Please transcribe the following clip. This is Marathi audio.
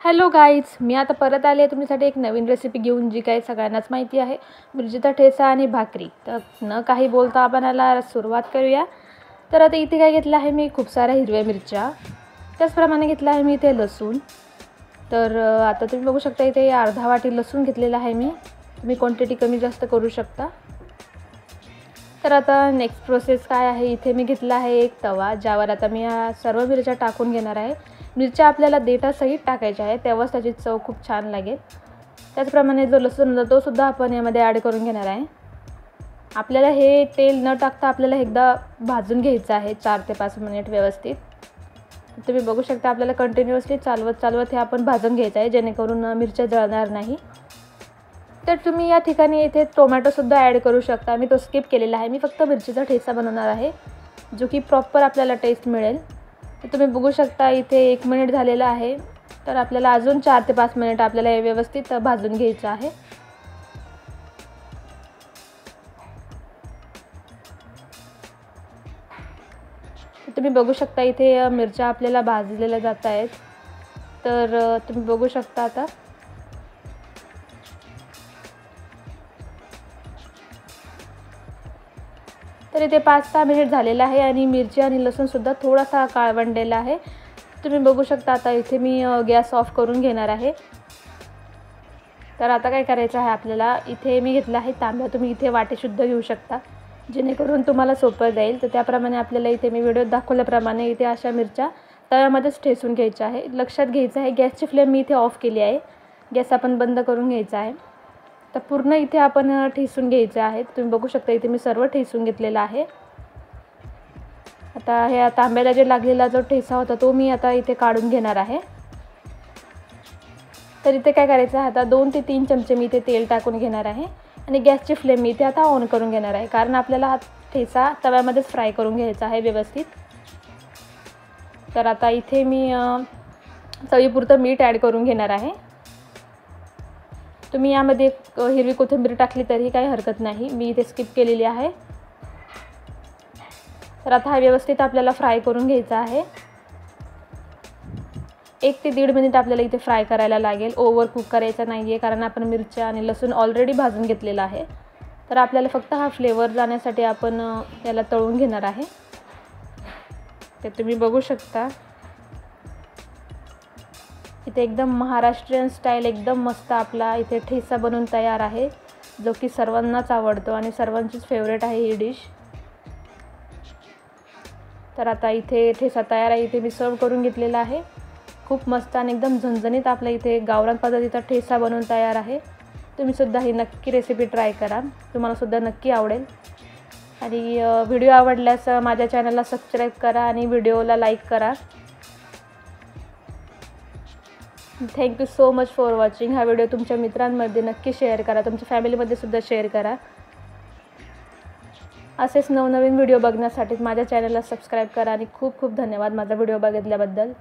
हॅलो गाईज, मी आता परत आले आहे तुमच्यासाठी एक नवीन रेसिपी घेऊन, जी काही सगळ्यांनाच माहिती आहे, मिरचीचा ठेचा आणि भाकरी. तर न काही बोलता आपण याला सुरुवात करूया. तर आता इथे काय घेतलं आहे मी, खूप साऱ्या हिरव्या मिरच्या, त्याचप्रमाणे घेतला आहे मी इथे लसूण. तर आता तुम्ही बघू शकता इथे अर्धा वाटी लसूण घेतलेला आहे मी. तुम्ही क्वांटिटी कमी जास्त करू शकता. तर आता नेक्स्ट प्रोसेस काय आहे, इथे मी घेतला आहे एक तवा, ज्यावर आता मी या सर्व मिरच्या टाकून घेणार आहे. मिरच्या आपल्याला देठासहित टाकायच्या आहे, तेव्हाच त्याची चव खूप छान लागेल. त्याचप्रमाणे जो लसूण होता तो सुद्धा आपण यामध्ये ॲड करून घेणार आहे. आपल्याला हे तेल न टाकता आपल्याला एकदा भाजून घ्यायचं आहे 4 ते 5 मिनिट व्यवस्थित. तुम्ही बघू शकता आपल्याला कंटिन्युअसली चालवत हे आपण भाजून घ्यायचं आहे, जेणेकरून मिरच्या जळणार नाही. तर तुम्ही या ठिकाणी इथे टोमॅटोसुद्धा ॲड करू शकता. मी तो स्किप केलेला आहे. मी फक्त मिरचीचा ठेचा बनवणार आहे, जो की प्रॉपर आपल्याला टेस्ट मिळेल. तर तुम्ही बघू शकता इथे 1 मिनिट झालेला आहे. तर आपल्याला अजून 4 ते 5 मिनिट आपल्याला हे व्यवस्थित भाजून घ्यायचं आहे. तुम्ही बघू शकता इथे मिरच्या आपल्याला भाजलेल्या जात आहेत. तर तुम्ही बघू शकता आता तर इथे 5-6 मिनिट झालेला आहे आणि मिरची आणि लसूणसुद्धा थोडासा काळवंडलेला आहे. तुम्ही बघू शकता आता इथे मी गॅस ऑफ करून घेणार आहे. तर आता काय करायचं आहे आपल्याला, इथे मी घेतला आहे तांब्या. तुम्ही इथे वाटीसुद्धा घेऊ शकता, जेणेकरून तुम्हाला सोपं जाईल. तर त्याप्रमाणे आपल्याला इथे मी व्हिडिओत दाखवल्याप्रमाणे इथे अशा मिरच्या तव्यामध्येच ठेचून घ्यायच्या आहे. लक्षात घ्यायचं आहे गॅसची फ्लेम मी इथे ऑफ केली आहे. गॅस आपण बंद करून घ्यायचा आहे. तर पूर्ण इथे आपण ठेचून घ्यायचे आहे. तुम्ही बघू शकता इथे मी सर्व ठेचून घेतलेला आहे. आता ह्या तांब्याला जे लागलेला जो ठेचा होता तो मी आता इथे काढून घेणार आहे. तर इथे काय करायचं आहे, आता 2 ते 3 चमचे मी इथे तेल टाकून घेणार आहे आणि गॅसची फ्लेम मी इथे आता ऑन करून घेणार आहे, कारण आपल्याला हा ठेचा तव्यामध्येच फ्राय करून घ्यायचा आहे व्यवस्थित. तर आता इथे मी चवीपुरतं मीठ ॲड करून घेणार आहे. तुम्ही यामध्ये हिरवी कोथिंबीर टाकली तरी काही हरकत नाही, मी इथे स्किप केलेली आहे. तर आता हा व्यवस्थित आपल्याला फ्राय करून घ्यायचा आहे. 1 ते 1.5 मिनिट आपल्याला इथे फ्राय करायला लागेल. ओव्हर कुक करायचं नाही आहे, कारण आपण मिरच्या आणि लसूण ऑलरेडी भाजून घेतलेला आहे. तर आपल्याला फक्त हा फ्लेवर जाण्यासाठी आपण याला तळून घेणार आहे. ते तुम्ही बघू शकता इथे एकदम महाराष्ट्रीयन स्टाईल एकदम मस्त आपला इथे ठेचा बनवून तयार आहे, जो की सर्वांनाच आवडतो आणि सर्वांचीच फेवरेट आहे ही डिश. तर आता इथे ठेचा तयार आहे. इथे मी सर्व करून घेतलेला आहे. खूप मस्त आणि एकदम झणझणीत आपल्या इथे गावरान पद्धतीचा ठेचा बनवून तयार आहे. तुम्हीसुद्धा ही नक्की रेसिपी ट्राय करा, तुम्हालासुद्धा नक्की आवडेल. आणि व्हिडिओ आवडल्यास माझ्या चॅनलला सबस्क्राईब करा आणि व्हिडिओला लाईक करा. Thank you so much for watching. हा व्हिडिओ तुमच्या मित्रांमध्ये नक्की शेअर करा, तुमच्या फॅमिलीमध्ये सुद्धा शेअर करा. असेच नवनवीन व्हिडिओ बघण्यासाठी माझ्या चॅनलला सबस्क्राईब करा आणि खूप खूप धन्यवाद माझा व्हिडिओ बघितल्याबद्दल.